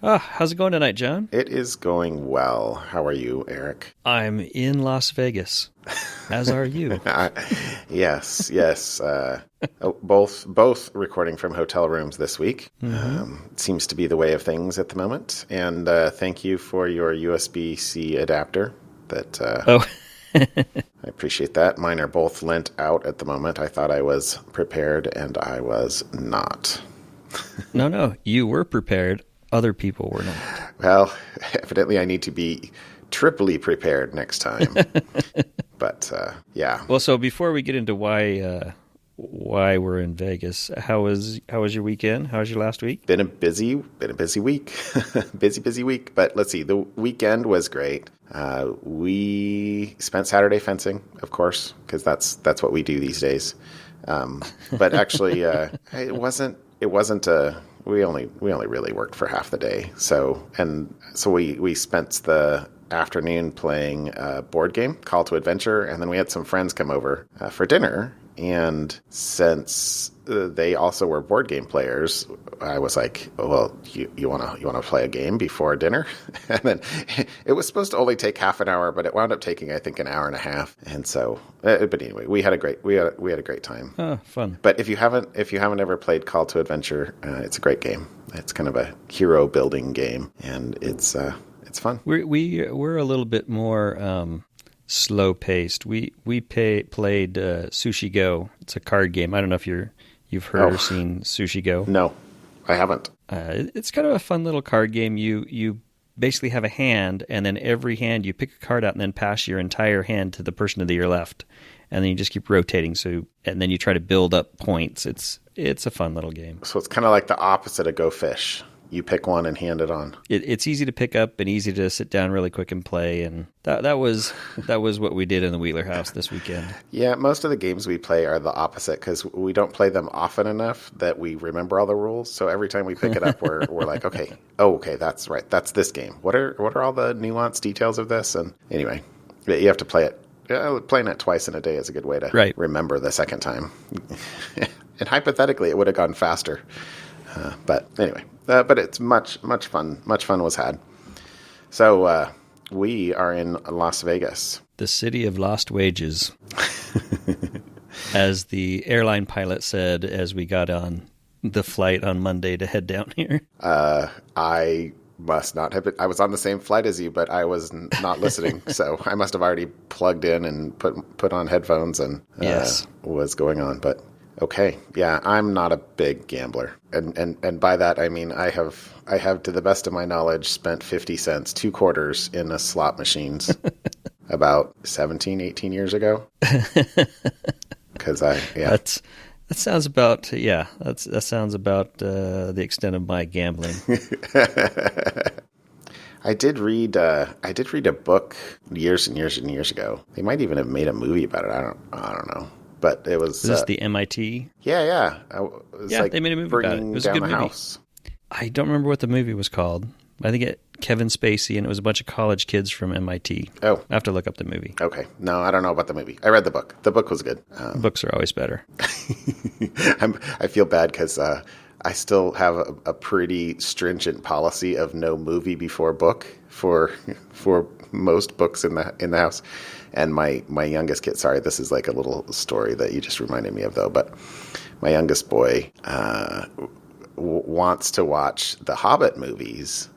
How's it going tonight, John? It is going well. How are you, Eric? I'm in Las Vegas, as are you. Yes. Both recording from hotel rooms this week. It seems to be the way of things at the moment. And thank you for your USB-C adapter. I appreciate that. Mine are both lent out at the moment. I thought I was prepared, and I was not. No, you were prepared. Other people were not. Well, evidently I need to be triply prepared next time. But, yeah. Well, so before we get into why we're in Vegas, how was your weekend? How was your last week? Been a busy week. busy week. But let's see. The weekend was great. We spent Saturday fencing, of course, because that's what we do these days. But actually, it wasn't we only really worked for half the day. So we spent the afternoon playing a board game, Call to Adventure, and then we had some friends come over for dinner. And since they also were board game players, I was like, well, you want to play a game before dinner? And then it was supposed to only take half an hour, but it wound up taking, I think, an hour and a half. And so, but anyway, we had a great time. Oh, fun. But if you haven't ever played Call to Adventure, it's a great game. It's kind of a hero building game, and it's fun. We're a little bit more slow paced. We played Sushi Go. It's a card game. I don't know if you've heard or seen Sushi Go. No, I haven't. It's kind of a fun little card game. You basically have a hand, and then every hand you pick a card out and then pass your entire hand to the person to your left, and then you just keep rotating. And then you try to build up points. It's a fun little game. So it's kind of like the opposite of Go Fish. You pick one and hand it on. It's easy to pick up and easy to sit down really quick and play, and that was what we did in the Wheeler house this weekend. Yeah, most of the games we play are the opposite because we don't play them often enough that we remember all the rules. So every time we pick it up, we're like, okay, that's right, that's this game. What are all the nuanced details of this? And anyway, you have to play it. Playing it twice in a day is a good way to remember the second time. And hypothetically, it would have gone faster. But anyway, but it's much fun. Much fun was had. So we are in Las Vegas. The city of lost wages. As the airline pilot said as we got on the flight on Monday to head down here. I must not have been. I was on the same flight as you, but I was not listening. So I must have already plugged in and put on headphones and was going on. But okay. Yeah, I'm not a big gambler. And by that, I mean, I have, to the best of my knowledge, spent 50 cents, 2 quarters in a slot machines about 17, 18 years ago. Because that sounds about, that sounds about the extent of my gambling. I did read a book years and years and years ago. They might even have made a movie about it. I don't know. But it was... Is this the MIT? Yeah. They made a movie about it. It was a good movie. House. I don't remember what the movie was called. I think Kevin Spacey, and it was a bunch of college kids from MIT. Oh. I have to look up the movie. Okay. No, I don't know about the movie. I read the book. The book was good. Books are always better. I feel bad because I still have a pretty stringent policy of no movie before book for most books in the house. And my youngest kid, sorry, this is like a little story that you just reminded me of, though. But my youngest boy wants to watch the Hobbit movies,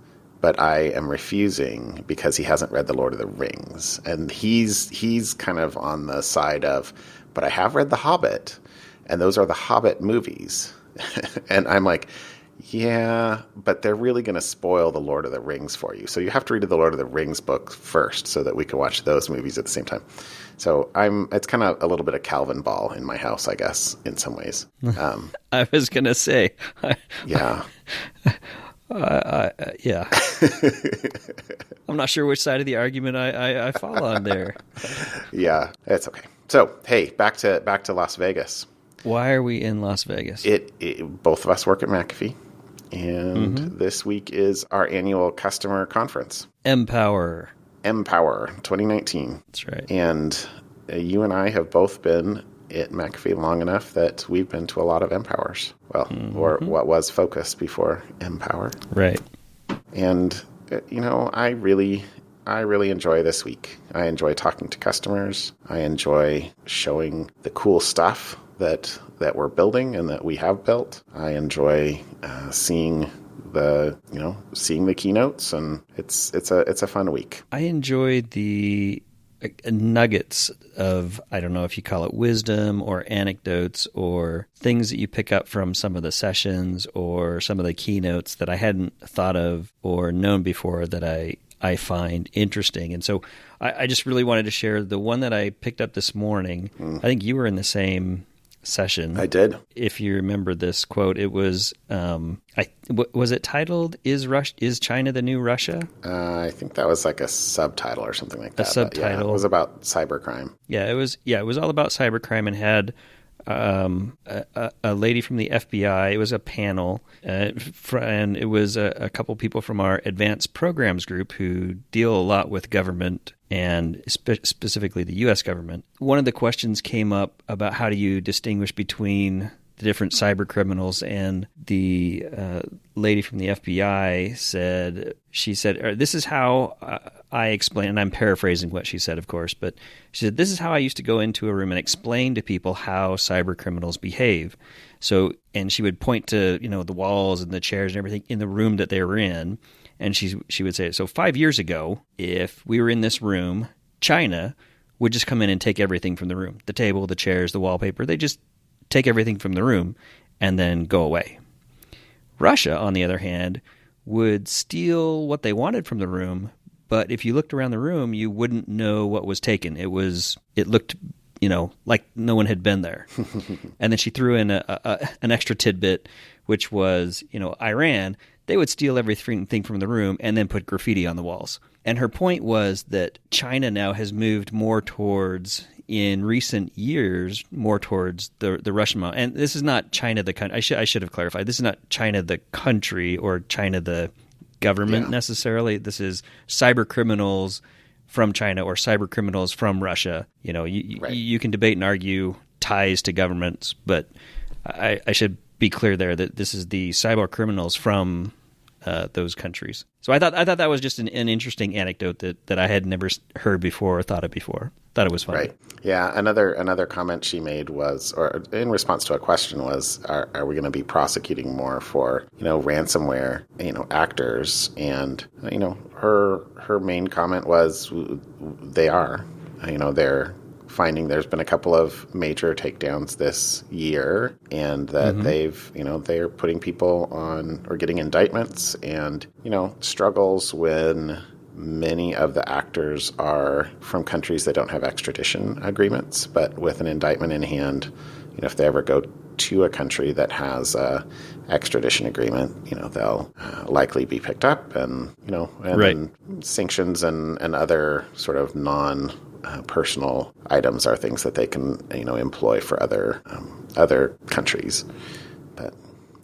but I am refusing because he hasn't read The Lord of the Rings. And he's kind of on the side of, but I have read The Hobbit, and those are the Hobbit movies. And I'm like, yeah, but they're really going to spoil The Lord of the Rings for you. So you have to read the Lord of the Rings book first so that we can watch those movies at the same time. So it's kind of a little bit of Calvin Ball in my house, I guess, in some ways. I was going to say. Yeah. Yeah. I'm not sure which side of the argument I fall on there. Yeah, it's okay. So, hey, back to Las Vegas. Why are we in Las Vegas? Both of us work at McAfee, and this week is our annual customer conference. Empower 2019. That's right. And you and I have both been at McAfee long enough that we've been to a lot of Empowers. Well, or what was Focus before Empower. Right. And I really enjoy this week. I enjoy talking to customers. I enjoy showing the cool stuff that we're building and that we have built. I enjoy seeing the keynotes, and it's a fun week. I enjoy the nuggets of, I don't know if you call it wisdom or anecdotes or things that you pick up from some of the sessions or some of the keynotes that I hadn't thought of or known before that I find interesting. And so I just really wanted to share the one that I picked up this morning. I think you were in the same session. I did. If you remember this quote, it was, was it titled, Is China the New Russia? I think that was like a subtitle or something like that. A subtitle. Yeah, it was about cybercrime. Yeah, it was all about cybercrime and had a lady from the FBI. It was a panel, and it was a couple people from our advanced programs group who deal a lot with government and specifically the U.S. government. One of the questions came up about how do you distinguish between the different cyber criminals, and the lady from the FBI said, this is how I explain, and I'm paraphrasing what she said, of course, but she said, this is how I used to go into a room and explain to people how cyber criminals behave. So, and she would point to, the walls and the chairs and everything in the room that they were in, and she would say, so 5 years ago, if we were in this room, China would just come in and take everything from the room, the table, the chairs, the wallpaper. They just take everything from the room and then go away. Russia, on the other hand, would steal what they wanted from the room, but if you looked around the room, you wouldn't know what was taken. It looked, like no one had been there. And then she threw in an extra tidbit, which was, Iran, they would steal everything from the room and then put graffiti on the walls. And her point was that China now has moved more towards, in recent years, more towards the Russian model. And this is not China the country. I should have clarified. This is not China the country or China the government necessarily. This is cyber criminals from China or cyber criminals from Russia. You can debate and argue ties to governments, but I should be clear there that this is the cyber criminals from those countries. So I thought that was just an interesting anecdote that I had never heard before or thought of before. Thought it was funny. Right. Yeah. Another comment she made was, or in response to a question was, are we going to be prosecuting more for ransomware actors? And her main comment was they are. They're finding there's been a couple of major takedowns this year, and that they're putting people on or getting indictments, and struggles when many of the actors are from countries that don't have extradition agreements, but with an indictment in hand, if they ever go to a country that has a extradition agreement, they'll likely be picked up, and then sanctions and other sort of personal items are things that they can employ for other countries. But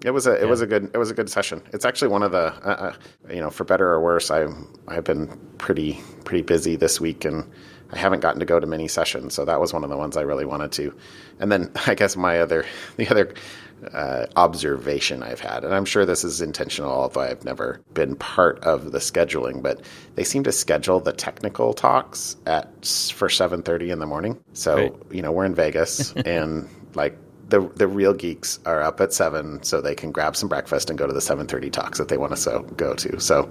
it was a good session. It's actually one of the for better or worse, I've been pretty busy this week, and I haven't gotten to go to many sessions, so that was one of the ones I really wanted to. And then I guess the other observation I've had, and I'm sure this is intentional, although I've never been part of the scheduling, but they seem to schedule the technical talks for 7:30 in the morning. So we're in Vegas, and like the real geeks are up at 7, so they can grab some breakfast and go to the 7:30 talks that they want to go to. So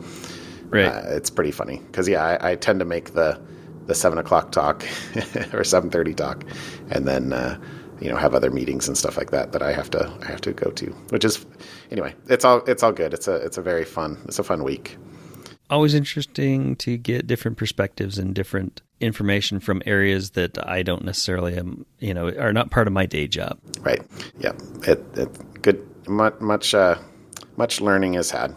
it's pretty funny because I tend to make the 7 o'clock talk or 7:30 talk, and then have other meetings and stuff like that I have to go to. Which is, anyway, it's all good. It's a fun week. Always interesting to get different perspectives and different information from areas that I don't necessarily are not part of my day job. Right. Yeah. It good. Much learning is had.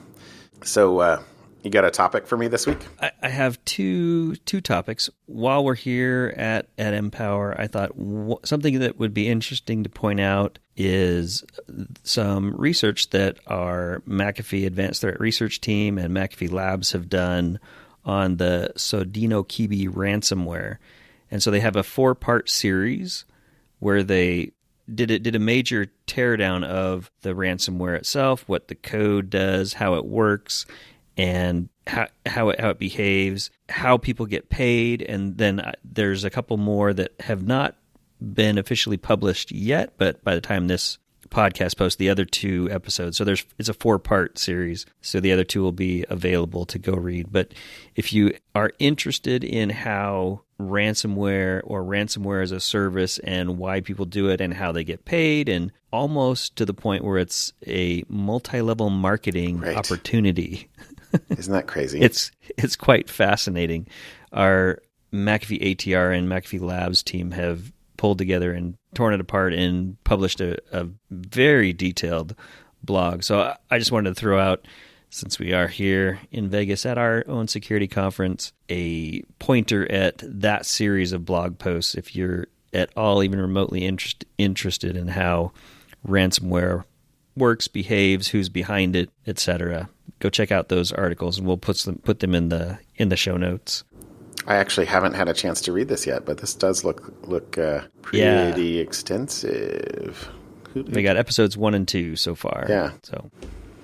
So. You got a topic for me this week? I have two topics. While we're here at Empower, I thought something that would be interesting to point out is some research that our McAfee Advanced Threat Research Team and McAfee Labs have done on the Sodinokibi ransomware. And so they have a 4-part series where they did a major teardown of the ransomware itself, what the code does, how it works, and how it behaves, how people get paid, and then there's a couple more that have not been officially published yet, but by the time this podcast posts, the other 2 episodes, so it's a 4-part series, so the other 2 will be available to go read. But if you are interested in how ransomware as a service and why people do it and how they get paid, and almost to the point where it's a multi-level marketing opportunity. Isn't that crazy? It's quite fascinating. Our McAfee ATR and McAfee Labs team have pulled together and torn it apart and published a very detailed blog. So I just wanted to throw out, since we are here in Vegas at our own security conference, a pointer at that series of blog posts if you're at all even remotely interested in how ransomware works, behaves, who's behind it, etc. Go check out those articles, and we'll put them in the show notes. I actually haven't had a chance to read this yet, but this does look pretty extensive. We got episodes 1 and 2 so far. Yeah. So,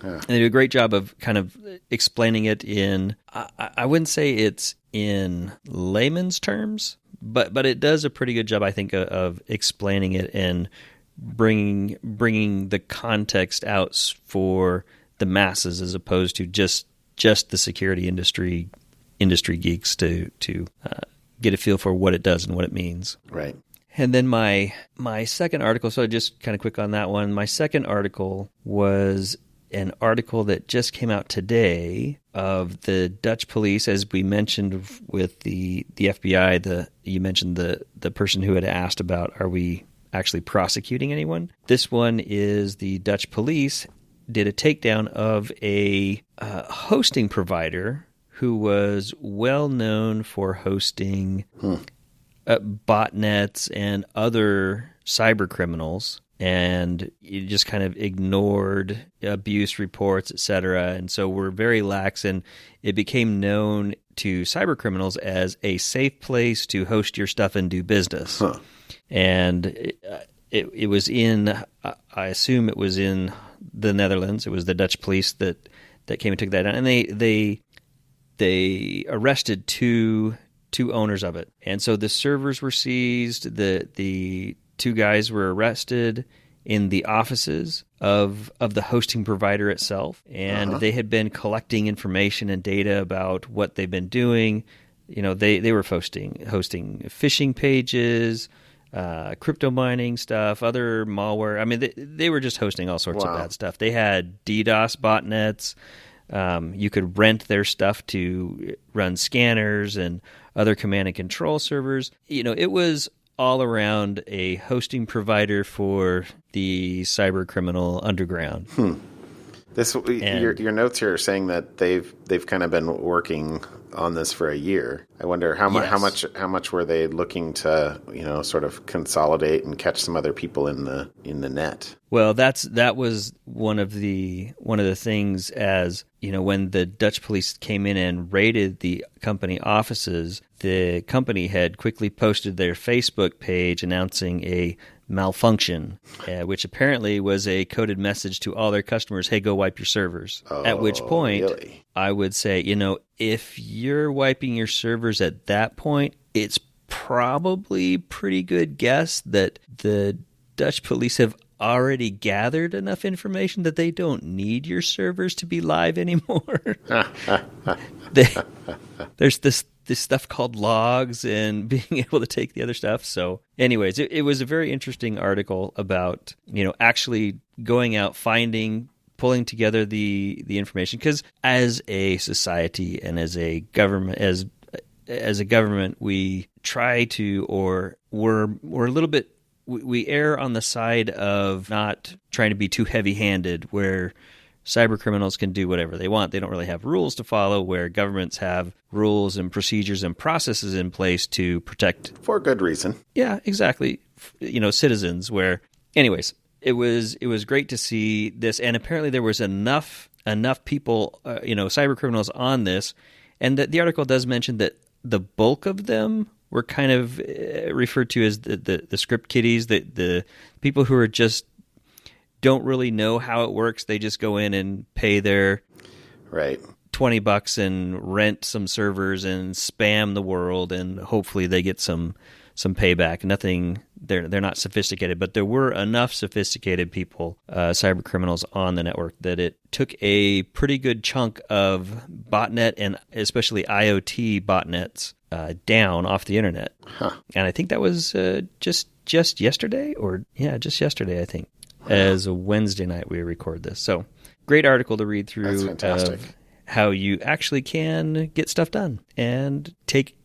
and they do a great job of kind of explaining it in, I wouldn't say it's in layman's terms, but it does a pretty good job, I think, of explaining it and bringing the context out for the masses, as opposed to just the security industry geeks to get a feel for what it does and what it means. Right. And then my second article, so just kind of quick on that one. My second article was an article that just came out today of the Dutch police, as we mentioned with the FBI. You mentioned the person who had asked about, are we actually prosecuting anyone? This one is the Dutch police did a takedown of a hosting provider who was well known for hosting botnets and other cyber criminals, and you just kind of ignored abuse reports, etc. And so we're very lax, and it became known to cyber criminals as a safe place to host your stuff and do business. Huh. And it was in, I assume it was in the Netherlands. It was the Dutch police that came and took that down, and they arrested two owners of it. And so the servers were seized. The 2 guys were arrested in the offices of the hosting provider itself, and they had been collecting information and data about what they've been doing. You know, they were hosting phishing pages, crypto mining stuff, other malware. I mean, they were just hosting all sorts of bad stuff. They had DDoS botnets. You could rent their stuff to run scanners and other command and control servers. You know, it was all around a hosting provider for the cyber criminal underground. Your notes here are saying that they've kind of been working on this for a year. I wonder how much were they looking to, sort of consolidate and catch some other people in the net. Well, that was one of the things, as when the Dutch police came in and raided the company offices, the company had quickly posted their Facebook page announcing a malfunction, which apparently was a coded message to all their customers, hey, go wipe your servers. At which point, really? I would say, if you're wiping your servers at that point, it's probably pretty good guess that the Dutch police have already gathered enough information that they don't need your servers to be live anymore. There's this stuff called logs and being able to take the other stuff. So anyways, it was a very interesting article about, actually going out, pulling together the information. Because as a society and as a government, as a government, we try to, or we're a little bit, we err on the side of not trying to be too heavy-handed, where cyber criminals can do whatever they want. They don't really have rules to follow, where governments have rules and procedures and processes in place to protect. For good reason. Yeah, exactly. Citizens, where, anyways, it was great to see this. And apparently there was enough people, cyber criminals on this. And the article does mention that the bulk of them were kind of referred to as the script kiddies, the people who are just don't really know how it works. They just go in and pay their right $20 and rent some servers and spam the world, and hopefully they get some payback. Nothing, they're not sophisticated, but there were enough sophisticated people, cyber criminals on the network, that it took a pretty good chunk of botnet and especially IoT botnets down off the internet. Huh. And I think that was just yesterday, just yesterday, I think, as a Wednesday night we record this. So great article to read through. That's fantastic. Of how you actually can get stuff done and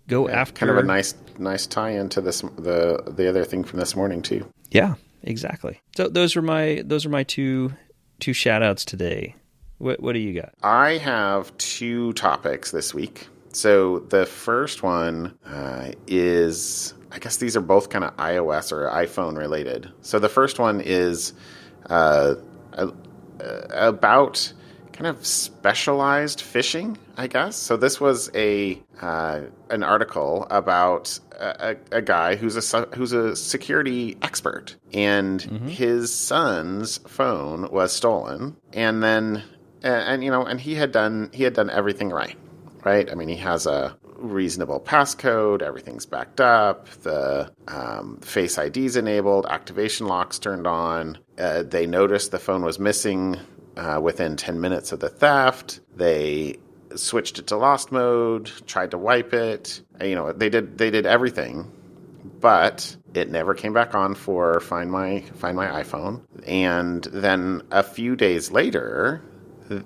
go after. Kind of a nice tie into this the other thing from this morning too. Yeah, exactly. So those are my two shout outs today. What do you got? I have two topics this week. So the first one is, I guess these are both kind of iOS or iPhone related. So the first one is about kind of specialized phishing, I guess. So this was an article about a guy who's a security expert, and his son's phone was stolen, and then and he had done everything right. I mean, he has a reasonable passcode, everything's backed up, the Face ID's enabled, activation lock's turned on. They noticed the phone was missing within 10 minutes of the theft. They switched it to lost mode, tried to wipe it. They did everything, but it never came back on for Find My iPhone. And then a few days later, the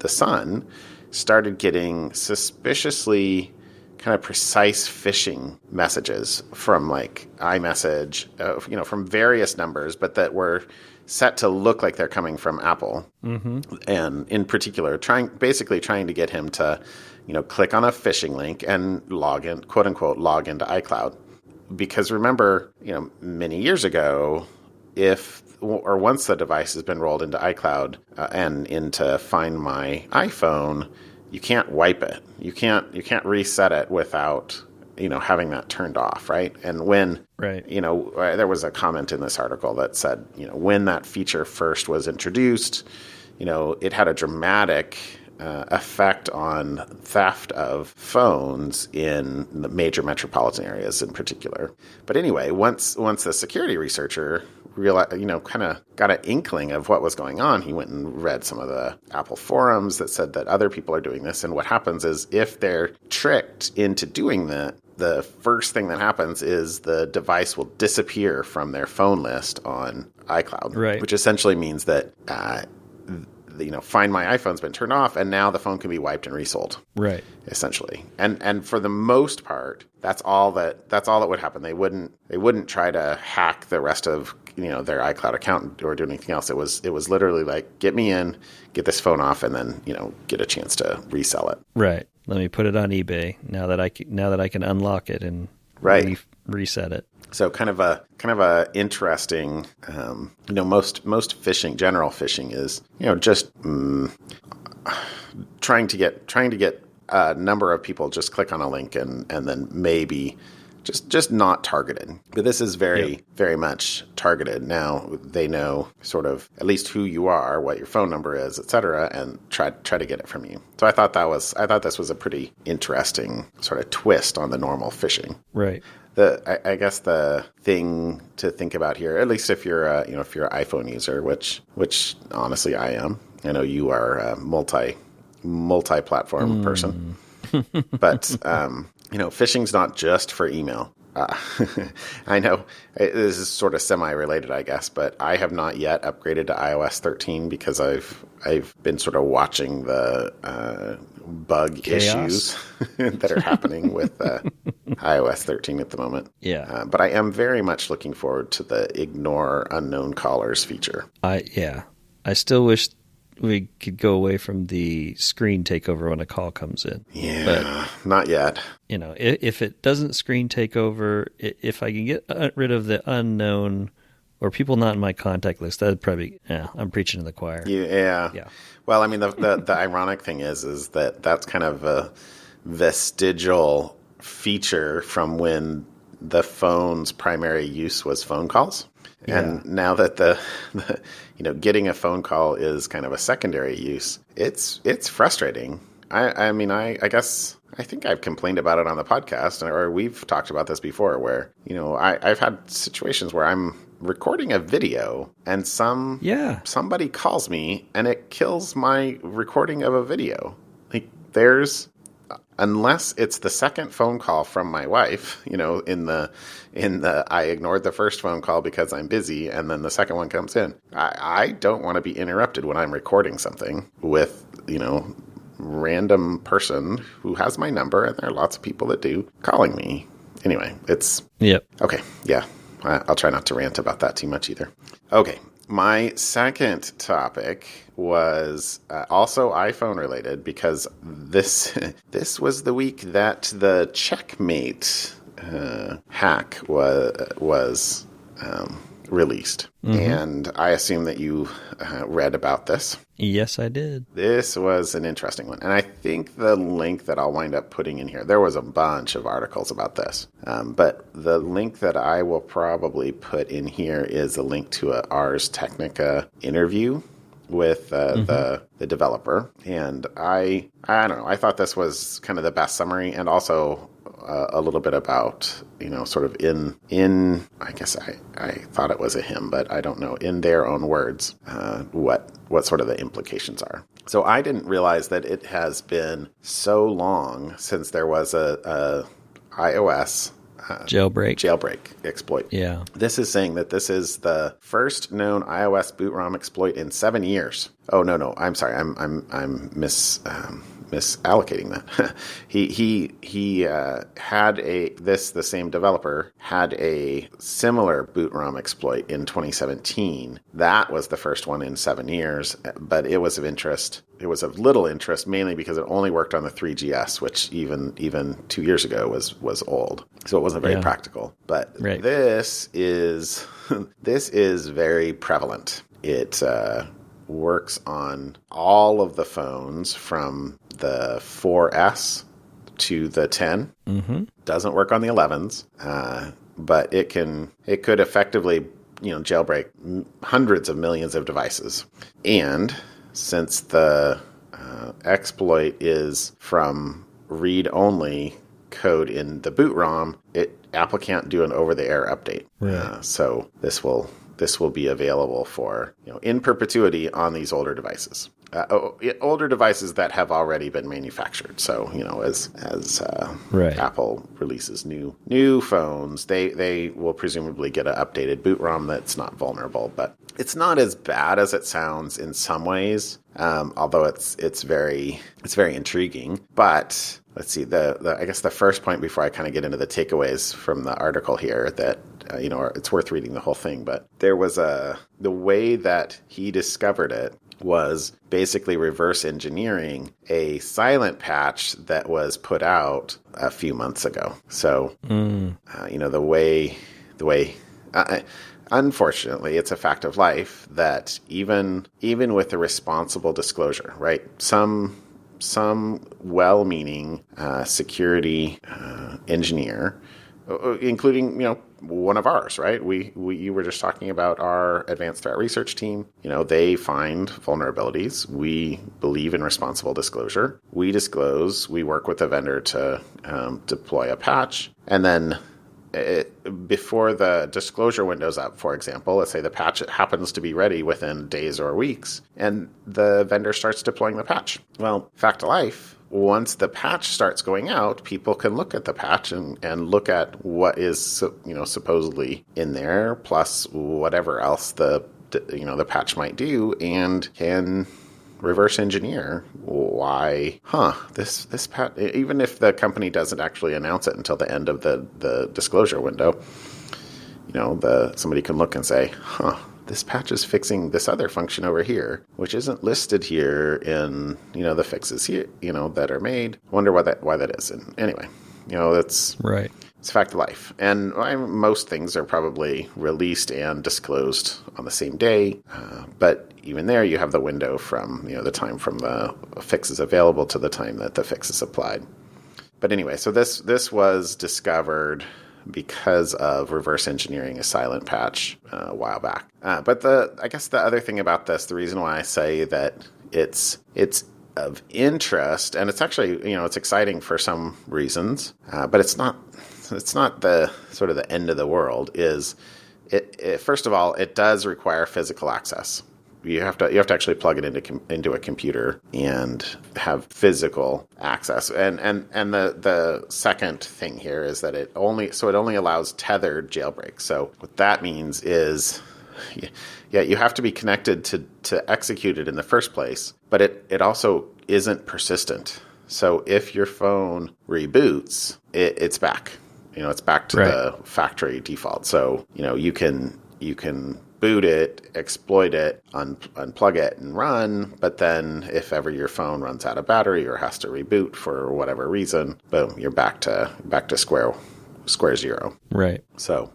son started getting suspiciously kind of precise phishing messages from like iMessage, from various numbers, but that were set to look like they're coming from Apple. And in particular, trying to get him to, click on a phishing link and log in, quote unquote, log into iCloud. Because remember, many years ago, once the device has been rolled into iCloud and into Find My iPhone, you can't wipe it. You can't reset it without having that turned off, right? And when there was a comment in this article that said, when that feature first was introduced, it had a dramatic effect on theft of phones in the major metropolitan areas in particular. But anyway, once the security researcher realized, kind of got an inkling of what was going on, he went and read some of the Apple forums that said that other people are doing this. And what happens is, if they're tricked into doing that, the first thing that happens is the device will disappear from their phone list on iCloud, which essentially means that Find My iPhone's been turned off, and now the phone can be wiped and resold. Right. Essentially. And for the most part, that's all that would happen. They wouldn't try to hack the rest of their iCloud account or do anything else. It was literally like, get me in, get this phone off, and then get a chance to resell it. Right. Let me put it on eBay now that I can unlock it and reset it. So kind of a interesting, most phishing, general phishing is, just trying to get a number of people just click on a link and then maybe just not targeted. But this is very much targeted. Now they know sort of at least who you are, what your phone number is, et cetera, and try to get it from you. So I thought this was a pretty interesting sort of twist on the normal phishing. Right. I guess the thing to think about here, at least if you're an iPhone user, which honestly I am. I know you are a multi-platform person, but phishing's not just for email. I know this is sort of semi-related, I guess, but I have not yet upgraded to iOS 13 because I've been sort of watching the bug issues that are happening with iOS 13 at the moment. Yeah. But I am very much looking forward to the ignore unknown callers feature. I still wish we could go away from the screen takeover when a call comes in. Yeah, but, not yet. If it doesn't screen take over, if I can get rid of the unknown or people not in my contact list, that'd probably, I'm preaching to the choir. Yeah. Well, I mean, the ironic thing is that that's kind of a vestigial feature from when the phone's primary use was phone calls. And now that the getting a phone call is kind of a secondary use, it's frustrating. I guess I think I've complained about it on the podcast, or we've talked about this before, where I've had situations where I'm recording a video and somebody calls me and it kills my recording of a video. Like unless it's the second phone call from my wife, in the I ignored the first phone call because I'm busy, and then the second one comes in. I don't want to be interrupted when I'm recording something with, random person who has my number, and there are lots of people that do, calling me. Anyway, okay. Yeah. I'll try not to rant about that too much either. Okay. My second topic was also iPhone related, because this was the week that the Checkm8 hack was released. And I assume that you read about this. Yes, I did. This was an interesting one. And I think the link that I'll wind up putting in here, there was a bunch of articles about this. But the link that I will probably put in here is a link to a Ars Technica interview with the developer. And I don't know, I thought this was kind of the best summary, and also a little bit about, sort of in I guess I thought it was a him, but I don't know, in their own words, what sort of the implications are. So I didn't realize that it has been so long since there was a iOS jailbreak exploit. Yeah. This is saying that this is the first known iOS boot ROM exploit in 7 years. Oh, no. I'm sorry. I'm misallocating that. he had the same developer had a similar boot ROM exploit in 2017. That was the first one in 7 years, but it was of interest. It was of little interest, mainly because it only worked on the 3GS, which even 2 years ago was old. So it wasn't very practical. But this is very prevalent. It works on all of the phones from the 4S to the 10. Doesn't work on the 11s, but it could effectively jailbreak hundreds of millions of devices. And since the exploit is from read-only code in the boot ROM, Apple can't do an over-the-air update. So this will be available for in perpetuity on these older devices. Older devices that have already been manufactured. So as Apple releases new phones, they will presumably get an updated boot ROM that's not vulnerable. But it's not as bad as it sounds in some ways. Although it's very intriguing. But let's see, I guess the first point before I kind of get into the takeaways from the article here, that it's worth reading the whole thing. But there was the way that he discovered it was basically reverse engineering a silent patch that was put out a few months ago. So the way. Unfortunately, it's a fact of life that even with a responsible disclosure, right? Some well-meaning security engineer, including one of ours, right? You were just talking about our advanced threat research team. They find vulnerabilities. We believe in responsible disclosure. We disclose. We work with the vendor to deploy a patch, and then before the disclosure window's up, for example, let's say the patch happens to be ready within days or weeks, and the vendor starts deploying the patch. Well, fact of life, once the patch starts going out, people can look at the patch and look at what is supposedly in there, plus whatever else the patch might do, and can reverse engineer why, this patch, even if the company doesn't actually announce it until the end of the disclosure window, somebody can look and say, this patch is fixing this other function over here, which isn't listed here in, the fixes here, that are made. Wonder why that is. And anyway, that's right. It's a fact of life. And most things are probably released and disclosed on the same day. But even there, you have the window from, the time from the fix is available to the time that the fix is applied. But anyway, so this was discovered because of reverse engineering a silent patch a while back. But I guess the other thing about this, the reason why I say that it's of interest, and it's actually, it's exciting for some reasons, but it's not the sort of the end of the world, is it first of all, it does require physical access. You have to actually plug it into a computer and have physical access. And the second thing here is that it only allows tethered jailbreaks. So what that means is, you have to be connected to execute it in the first place, but it also isn't persistent. So if your phone reboots, it's back. It's back to the factory default. So you can boot it, exploit it, unplug it, and run. But then if ever your phone runs out of battery or has to reboot for whatever reason, boom, you're back to square zero. Right. So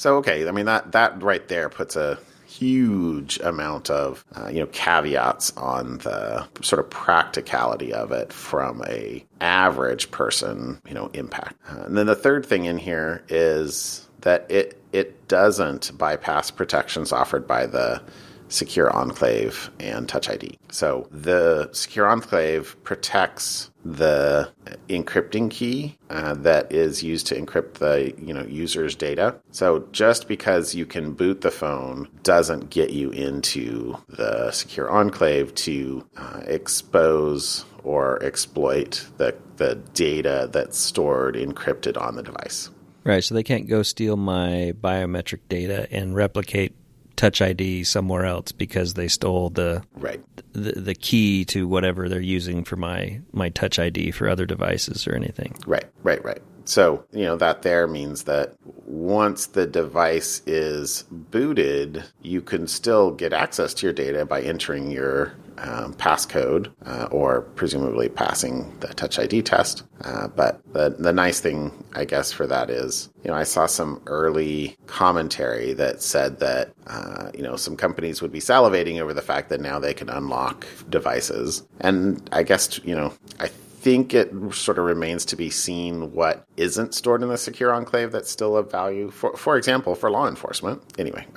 okay. I mean, that right there puts a huge amount of caveats on the sort of practicality of it from a average person impact. And then the third thing in here is that it doesn't bypass protections offered by the Secure Enclave and Touch ID. So the Secure Enclave protects the encrypting key that is used to encrypt the user's data. So just because you can boot the phone doesn't get you into the Secure Enclave to expose or exploit the data that's stored encrypted on the device. Right, so they can't go steal my biometric data and replicate Touch ID somewhere else because they stole the key to whatever they're using for my Touch ID for other devices or anything. Right. So, that there means that once the device is booted, you can still get access to your data by entering your passcode or presumably passing the Touch ID test. But the nice thing, I guess, for that is, I saw some early commentary that said that, some companies would be salivating over the fact that now they can unlock devices. And I guess, I think it sort of remains to be seen what isn't stored in the Secure Enclave that's still of value. For example, for law enforcement. Anyway,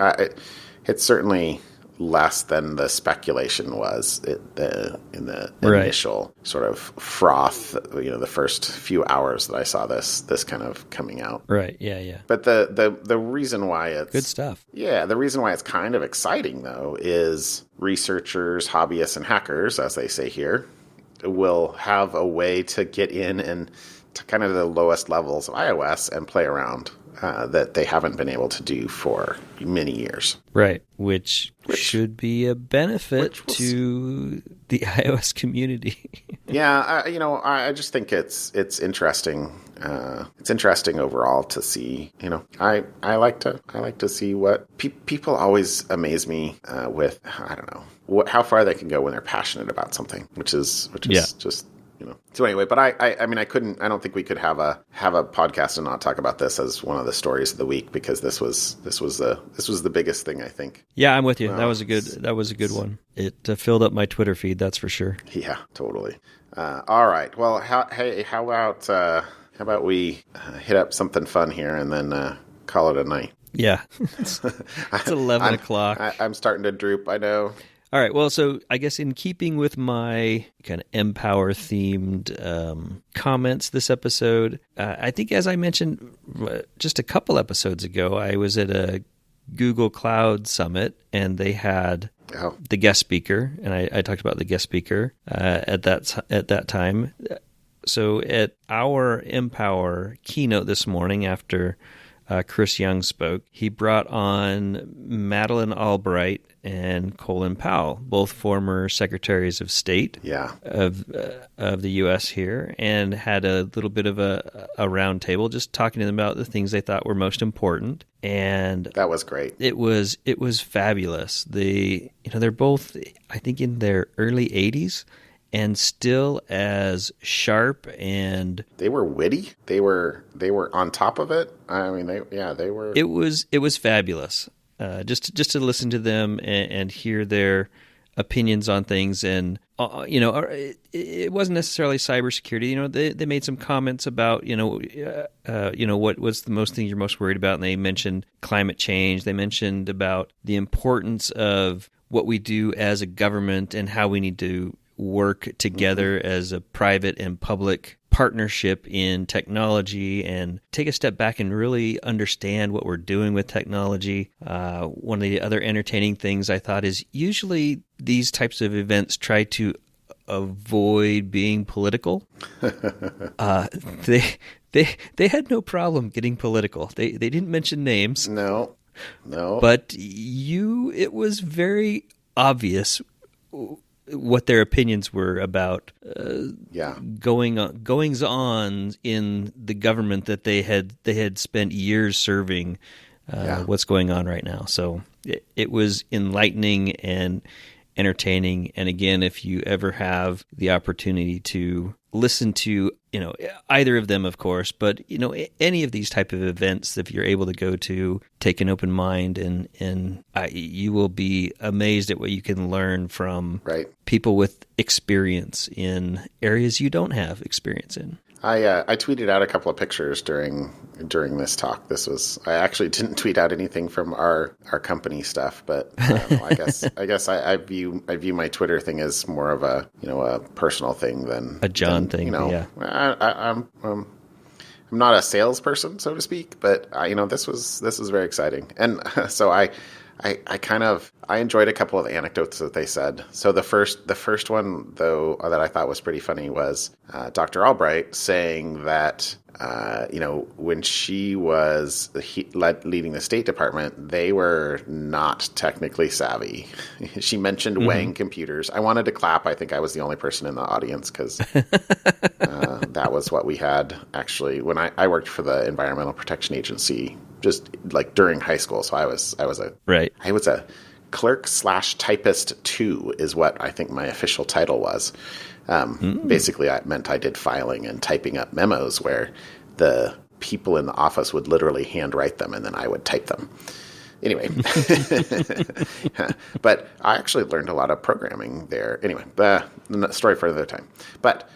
it's certainly less than the speculation was in the initial sort of froth, the first few hours that I saw this kind of coming out. Right. Yeah. But the reason why it's good stuff. Yeah. The reason why it's kind of exciting though is researchers, hobbyists, and hackers, as they say here, will have a way to get in and to kind of the lowest levels of iOS and play around that they haven't been able to do for many years. Right, which should be a benefit to the iOS community. Yeah, I just think it's interesting. It's interesting overall to see. I like to see what people always amaze me with. I don't know how far they can go when they're passionate about something, which is just. So anyway, but I don't think we could have a podcast and not talk about this as one of the stories of the week, because this was the biggest thing, I think. Yeah, I'm with you. That was a good one. It filled up my Twitter feed, that's for sure. Yeah, totally. All right. Well, how about we hit up something fun here and then call it a night? Yeah, it's 11 o'clock. I'm starting to droop. I know. All right. Well, so I guess in keeping with my kind of Empower-themed comments this episode, I think as I mentioned just a couple episodes ago, I was at a Google Cloud Summit, and they had the guest speaker, and I talked about the guest speaker at that time. So at our Empower keynote this morning, after Chris Young spoke, he brought on Madeleine Albright and Colin Powell, both former secretaries of state of the U.S. here, and had a little bit of a round table, just talking to them about the things they thought were most important. And that was great. It was fabulous. They're both, I think, in their early 80s. And still as sharp, and they were witty. They were on top of it. I mean, they were. It was fabulous. Just to listen to them and hear their opinions on things, and it wasn't necessarily cybersecurity. They made some comments about what was the most thing you're most worried about, and they mentioned climate change. They mentioned about the importance of what we do as a government and how we need to work together as a private and public partnership in technology, and take a step back and really understand what we're doing with technology. One of the other entertaining things I thought is usually these types of events try to avoid being political. They had no problem getting political. They didn't mention names. No. But it was very obvious what their opinions were about goings on in the government that they had spent years serving. What's going on right now? So it was enlightening and entertaining. And again, if you ever have the opportunity to listen to either of them, of course, but any of these type of events, if you're able to go to, take an open mind, and you will be amazed at what you can learn from people with experience in areas you don't have experience in. I tweeted out a couple of pictures during this talk. I actually didn't tweet out anything from our company stuff, but I guess I view my Twitter thing as more of a personal thing than a John thing. Yeah, I'm not a salesperson, so to speak, but this was very exciting, and so I enjoyed a couple of anecdotes that they said. So the first one, though, that I thought was pretty funny was Dr. Albright saying that when she was leading the State Department, they were not technically savvy. She mentioned weighing computers. I wanted to clap. I think I was the only person in the audience because that was what we had actually when I worked for the Environmental Protection Agency, just like during high school. So I was a clerk/typist 2 is what I think my official title was. Basically, it meant I did filing and typing up memos where the people in the office would literally handwrite them and then I would type them. Anyway, but I actually learned a lot of programming there. Anyway, the story for another time. But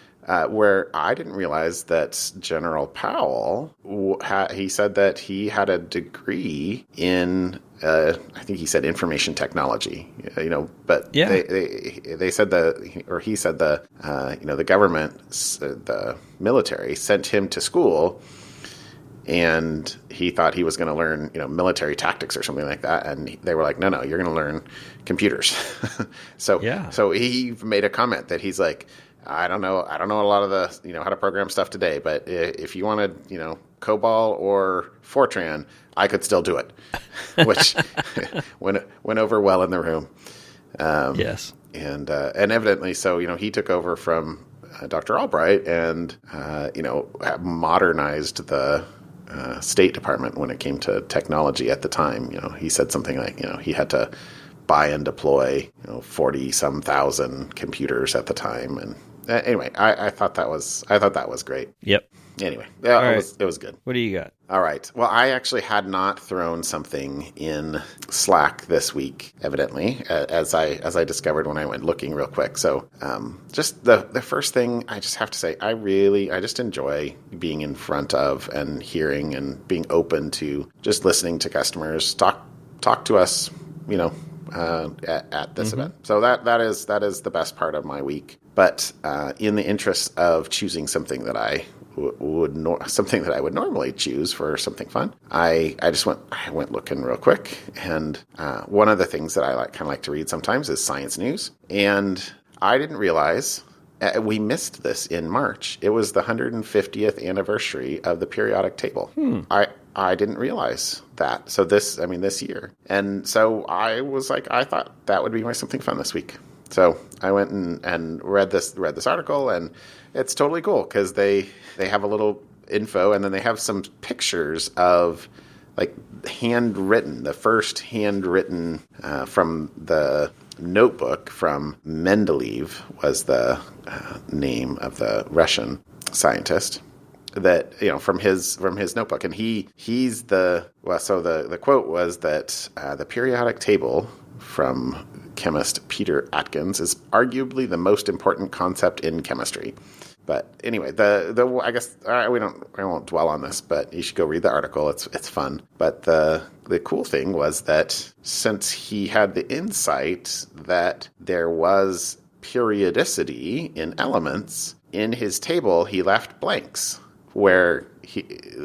where I didn't realize that General Powell, he said that he had a degree in, I think he said information technology, but they said he said the government, the military sent him to school and he thought he was going to learn, military tactics or something like that. And they were like, no, you're going to learn computers. So he made a comment that he's like, I don't know a lot of the, how to program stuff today, but if you wanted, COBOL or Fortran, I could still do it, which went over well in the room. Yes. And evidently, so, he took over from Dr. Albright and, modernized the State Department when it came to technology at the time. He said something like, he had to buy and deploy, 40-some thousand computers at the time. And anyway, I thought that was great. Yep. Anyway, it was good. What do you got? All right. Well, I actually had not thrown something in Slack this week, evidently, as I discovered when I went looking real quick. So just the first thing I just have to say, I just enjoy being in front of and hearing and being open to just listening to customers talk to us, at this event. So that is the best part of my week. But in the interest of choosing something that I would normally choose for something fun, I went looking real quick, and one of the things that I like to read sometimes is science news, and I didn't realize we missed this in March. It was the 150th anniversary of the periodic table. I didn't realize that. So this year. And so I was like, I thought that would be my something fun this week. So I went and read this article, and it's totally cool because they have a little info, and then they have some pictures of like the first handwritten from the notebook from Mendeleev was the name of the Russian scientist. That from his notebook, and the quote was that the periodic table chemist Peter Atkins, is arguably the most important concept in chemistry. But anyway, I guess I won't dwell on this, but you should go read the article. It's fun. But the cool thing was that since he had the insight that there was periodicity in elements, in his table he left blanks where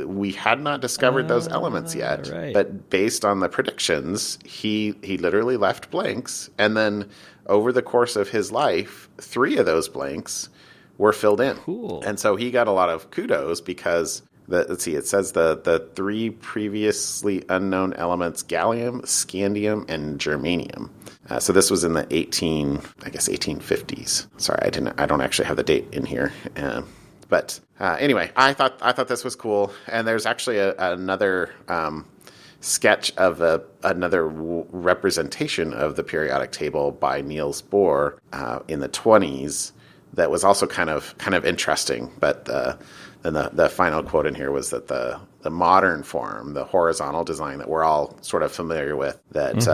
we had not discovered those elements yet. Right. But based on the predictions, he literally left blanks, and then over the course of his life, 3 of those blanks were filled in. Cool. And so he got a lot of kudos because it says the 3 previously unknown elements, gallium, scandium, and germanium. So this was in the 1850s. Sorry, I don't actually have the date in here. But anyway, I thought this was cool. And there's actually another sketch of another representation of the periodic table by Niels Bohr in the 1920s. That was also kind of interesting, but then the final quote in here was that the modern form, the horizontal design that we're all sort of familiar with, that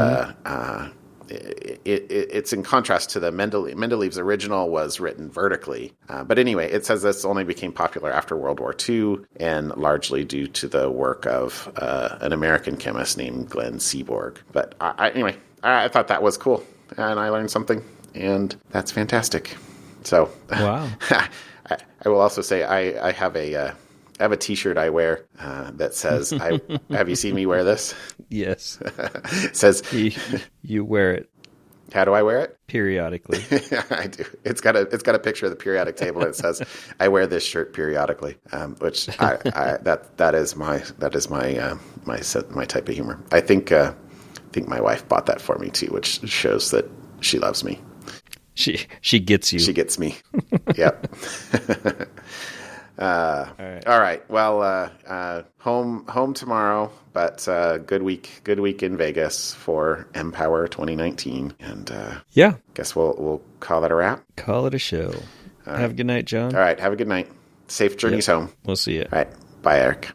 it's in contrast to the Mendeleev's original was written vertically. But anyway, it says this only became popular after World War II, and largely due to the work of an American chemist named Glenn Seaborg. But anyway, I thought that was cool, and I learned something, and that's fantastic. So, wow. I will also say I have a T-shirt I wear that says, "Have you seen me wear this?" Yes. It says, "You wear it." How do I wear it? Periodically. I do. It's got a picture of the periodic table, and it says, "I wear this shirt periodically," which that is my type of humor. I think my wife bought that for me too, which shows that she loves me. She gets you. She gets me. Yep. All right. Well, home tomorrow, but good week in Vegas for Empower 2019, and yeah, guess we'll call it a wrap. Call it a show. Have a good night, John. All right. Have a good night. Safe journeys home. We'll see you. All right. Bye, Eric.